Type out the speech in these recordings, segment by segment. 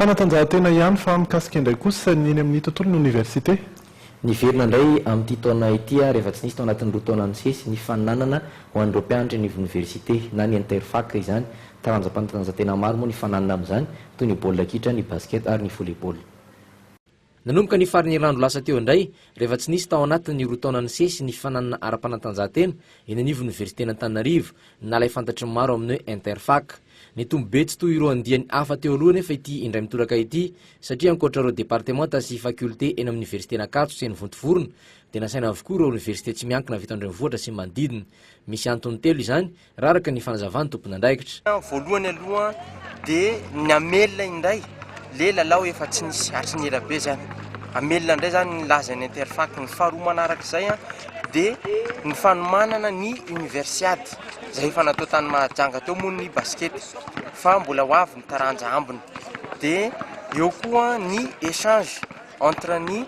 Fanatanjahantena ihany fa mikasika indray kosa ny eny amin'ny tontolon'ny université. Niverina indray amin'ity taona ity rehefa tsy nisy tao anatin'ny roa taona nisesy ny fananana ho an'ireo mpianatra ny université na ny interfac izany. Taranjam-panatanjahantena maro moa ny fananana amin'izany toy ny baolina kitra, ny basket ary ny volleyball. Nanomboka ny farin'ny herinandro lasa teo indray rehefa tsy nisy tao anatin'ny roa taona nisesy ny fananana ara-panatanjahantena eny anivon'ny université n'Antananarivo nalay fantatry ny maro amin'ny hoe interfac. Ny tombobe tsy toy ireo andiany hafa teo aloha nefa ity indray mitoraka ity satria ankoatra ireo départementa sy faculté eny amin'ny université n'Ankatso sy ny Vontovorona dia nasaina avokoa ireo université tsy miankina avy eto andrenivohitra sy manodidina. Misy antony telo izany raraka ny fanazavany tompon'andraikitra. Voalohany aloha dia ny amelona indray le lalao efa tsy nisy hatry ny elabe zany. Amelona indray zany ny lazany interfac. Ny faharoa manaraka izay dia ny fanomanana ny universiade izay efa natao tany Mahajanga teo moa ny basket fa mbola ho avy ny taranja ambiny. Dia eo koa ny échange entre ny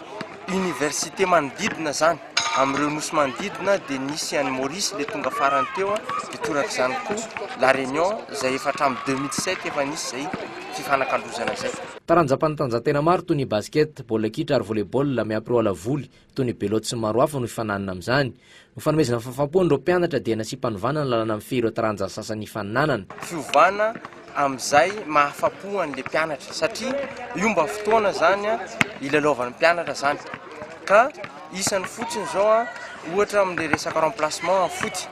université manodidina zany amin'ireo nosy manodidina dia nisy any Maurice le tonga farany teo dia toraka izany koa La Réunion izay efa hatramin'ny 2007 efa nisy izay fifanakalozana izay. Taranjam-panatanjahantena maro toy ny basket, baolina kitra ary volleyball miampy ireo alavoly toy ny beloty sy maro hafa no hifananana amin'izany. Ny fanomezana fahafapo ireo mpianatra dia nasiam-panovana ny lalana amin'ny ireo taranja sasany fananana. Fiovana amin'izay mahafapo an'ilay mpianatra satria io mba fotoana zany ilalaovan'ny mpianatra zany. Ka isan'ny fotsiny zao ohatra amin'ilay resaka remplacement foty.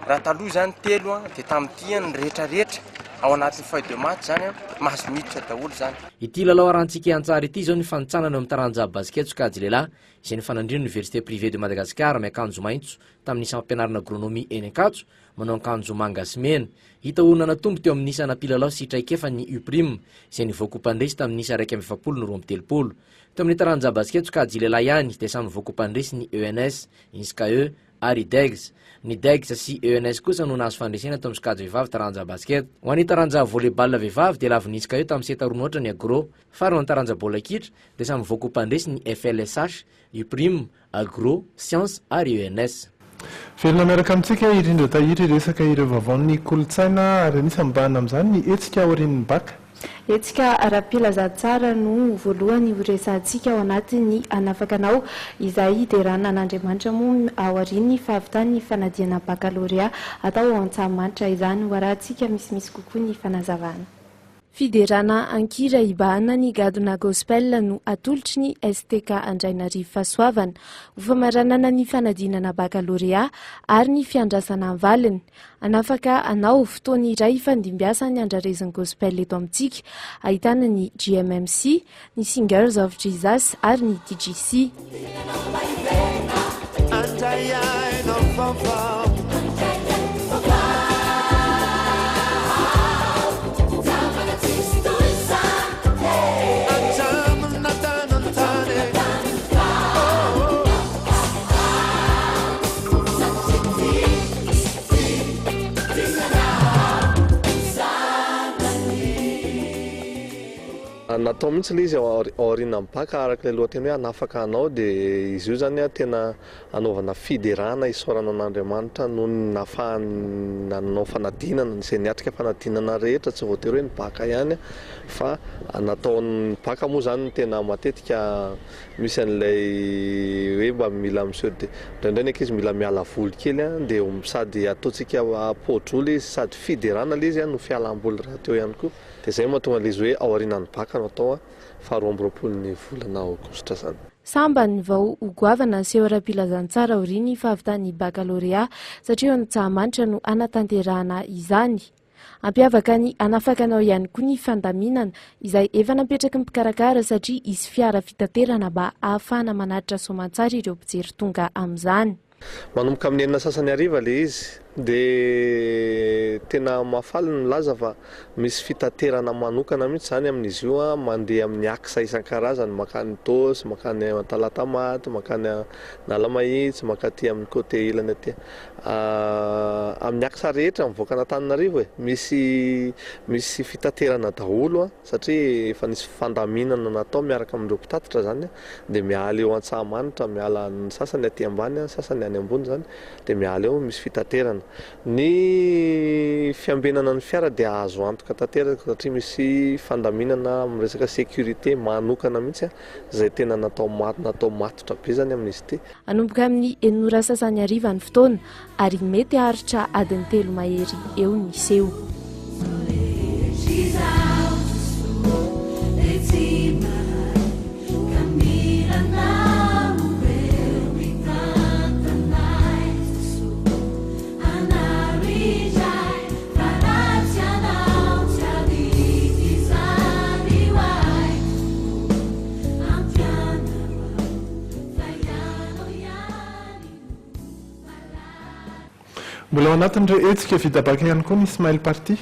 Raha taloha zany telo dia tamin'ity ny rehetrarehetra ao anatin'ny feuille de match zany mahazo miditra daholo zany. Ity lalao arantsika antsara ity zao ny fanitsanana amin'ny taranja basket sokajy lehilahy izay nifanandrina université privée de Madagascar miakanjo maitso tamin'ny isany fampianarana agronomie eny Ankatso manao akanjo manga sy mena. Hita olona natombo teo amin'ny isana mpilalao sy traikefa ny U prime izay nivoaka mpandresy tamin'ny isa 1.7 no 2.3. Teo amin'ny taranja basket sokajy lehilahy ihany dia samy nivoaka mpandresy ny ENS, INSCAE ary DEGS. Ny DEGS sy ENS kosa no nahazo fandresena tao amin'ny sokajy vehivavy taranja basket. Ho an'ny taranja volleyball vehivavy dia lavy ny INSCAE tamin'ny 7 roa ohatra ny agro. Fara ny taranja baolina kitra dia samy nivoaka mpandresy ny FLSH, U prime, agro, science ary ENS. Velona miaraka amintsika irindra tahiry resaka ireo vavaon'ny kolotsaina ary anisany mbana amin'izany ny hetsika ao aorian'ny baka. Hetsika ara-pilaza tsara no voalohany horesantsika ao anatin'ny anafakanao izay derana n'Andriamanitra moa ao aorian'ny fahavitany fanadiana baccalauréat atao ao Antsahamanitra izany hoarantsika misimisy kokoa ny fanazavana. Fiderana Ankira Ibahana ny gadona gospel no atolotry ny STK Andrainarivo Fahasoavana ho famaranana ny fanadinana baccalauréat ary ny fiandrasana valiny. Anafaka anao fotoana iray fandimbiasa ny andrarezany gospel eto amintsika, ahitana ny GMMC, ny Singers of Jesus ary ny TGC. Natao mihitsy ilay izy aoriana amin'ny baka araka ilay lohateny hoe anafaka anao dia izy io zany tena anaovana fiderana isaorana an'Andriamanitra noho ny nafahany nanao fanadinana izay niatrika fanadinana rehetra tsy voatery hoe ny baka ihany fa nataon'ny baka moa zany tena matetika misy an'ilay hoe mba mila monsieur indraindray ny ankizy mila miala voly kely dia sady ataontsika apôdroly izy sady fiderana ilay izy no fialam-boly raha teo ihany koa. Dia izay mahatonga ilay izy hoe ao aorian'ny baka no atao faharoa amby roapolon'ny volana aogositra zany. Samba ny vao hogoavana seho ara-pilazantsara aoriany fahavitany baccalauréat satria Antsahamanitra no anatanterahana izany. Ampiavaka ny anafakanao ihany koa ny fandaminana izay efa napetraka ny mpikarakara satria isy fiara fitaterana mba ahafahana manatitra soamantsara ireo mpijery tonga amin'izany. Manomboka amin'ny enina sasany hariva ilay izy dia tena mahafaly ny milaza fa misy fitaterana manokana mihitsy zany amin'izy io mandeha amin'ny aksa isan-karazany makany Tosy, makany Talatamaty, makany Nalamahitsy, makaty amin'ny côté ilany aty. Amin'ny aksa rehetra mivoaka an'Antananarivo misy fitaterana daholo satria efa nisy fandaminana natao miaraka amin'ireo mpitatitra zany dia miala eo Antsahamanitra, miala ny sasany aty ambany, sasany any ambony zany dia miala eo misy fitaterana. ny fiambenana ny fiara dia azo antoka tanteraka satria misy fandaminana amin'ny resaka sécurité manokana mihitsy izay tena natao matotra be zany amin'izy ity. Anomboka amin'ny 9:30 ny fotoana ary mety haritra adiny 3 mahery eo ny seho. Mbola ao anatin'ireo hetsika vita-baka ihany koa ny Ismail Party.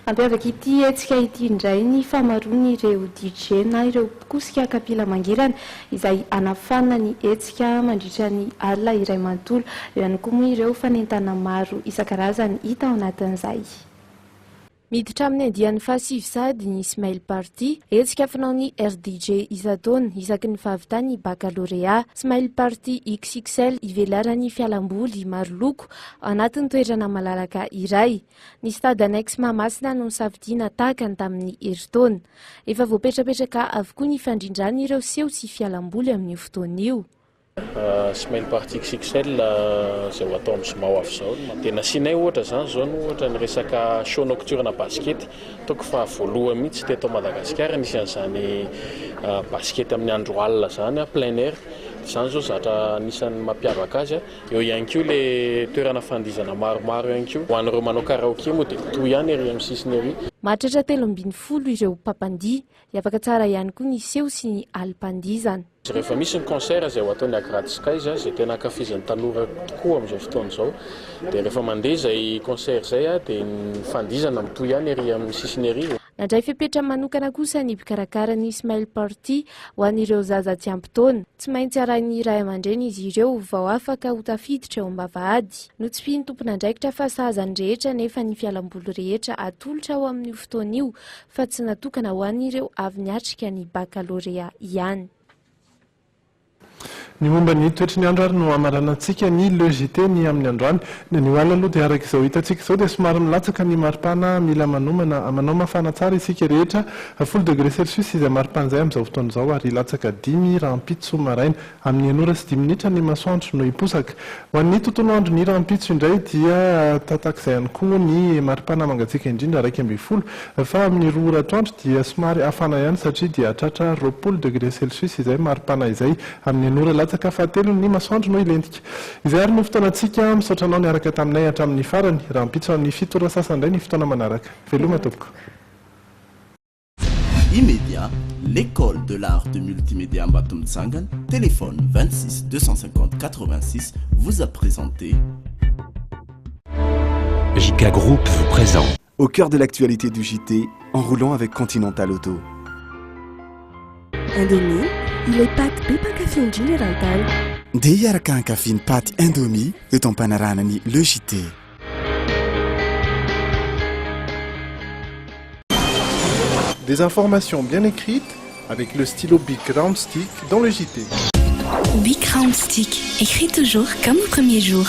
Ampiavaka ity hetsika ity indray ny famaroany ireo DJ na ireo mpikosika kapila mangirana izay anafana ny hetsika mandritra ny alina iray manontolo, eo ihany koa moa ireo fanentana maro isan-karazany hita ao anatin'izay. Miditra amin'ny andian'ny fahasivy ny Ismail Party, hetsika fanaony RDJ isan-taona isaky ny fahavitany baccalauréat. Ismail Party XXL ivelarany fialamboly maro loko anatin'ny toerana malalaka iray. Ny stade annexe Mahamasina no nisafidiana tahakany tamin'ny herintaona. Efa voapetrapetraka avokoa ny fandrindrany ireo seho sy fialamboly amin'io fotoana io. Ismail Party XXL izay ho atao amin'ny zoma ho avy izao dia nasianay ohatra zany zao ohatra ny resaka show nocturne basket ataoko fa voalohany mihitsy teto Madagasikara nisy an'izany basket amin'ny andro alina zany plein air. Izany zao zatra anisan'ny mampiavaka azy. Eo ihany koa le toerana fandizana maromaro ihany koa. Ho an'ireo manao karaoké moa dia toy ihany ery amin'ny sisiny ery. Mahatratra 340 ireo mpampandihy, afaka tsara ihany koa ny seho sy ny alim-pandizana. Rehefa misy ny concert izay ho ataony Gratis Sky izay tena ankafizan'ny tanora tokoa amin'izao fotoana izao. Dia rehefa mandeha izay concert izay dia ny fandizana mitoy ihany ery amin'ny sisiny ery. Nandray fepetra manokana kosa ny mpikarakara ny Ismail Party ho an'ireo zaza tsy ampy-taona. Tsy maintsy arahin'ny ray aman-dreny izy ireo vao afaka ho tafiditra eo am-bavahady. Notsipiany tompon'andraikitra fa sahazany rehetra nefa ny fialamboly rehetra atolotra ao amin'io fotoana io fa tsy natokana ho an'ireo avy niatrika ny baccalauréat ihany. Ny momba ny toetry ny andro ary no amaranantsika ny logité ny amin'ny androany. Ny alina aloha dia araka izao hitantsika izao dia somary milatsaka ny maripana, mila manomana manao mafana tsara isika rehetra 10°C izay maripan'izay amin'izao fotoana izao ary latsaka 10 rahampitso maraina amin'ny 1:10 ny masoandro no hiposaka. Ho an'ny tontolo andro ny rahampitso indray dia tatak'izay ihany koa ny maripana mangatsika indrindra 12 fa amin'ny 2 atoandro dia somary afana ihany satria dia tratra 20°C izay maripana izay amin'ny 1 latsaka fahatelo ny masoandro no ilentika. Izay ary no fotoanantsika misaotra anao niaraka taminay hatramin'ny farany rahampitso amin'ny 7 sasany indray ny fotoana manaraka. Veloma tompoko. Immédiat, l'école de l'art de multimédia Mbatomtsangana, téléphone 26 250 86, vous a présenté JK Group vous présente. Au cœur de l'actualité du JT, en roulant avec Continental Auto. Indomie, il est pâte Peppa Café General Tal. Dia araka ny kafiny paty Indomie eto am-panaranany le JT. Des informations bien écrites avec le stylo Big Round Stick dans le JT. Big Round Stick, écrit toujours comme au premier jour.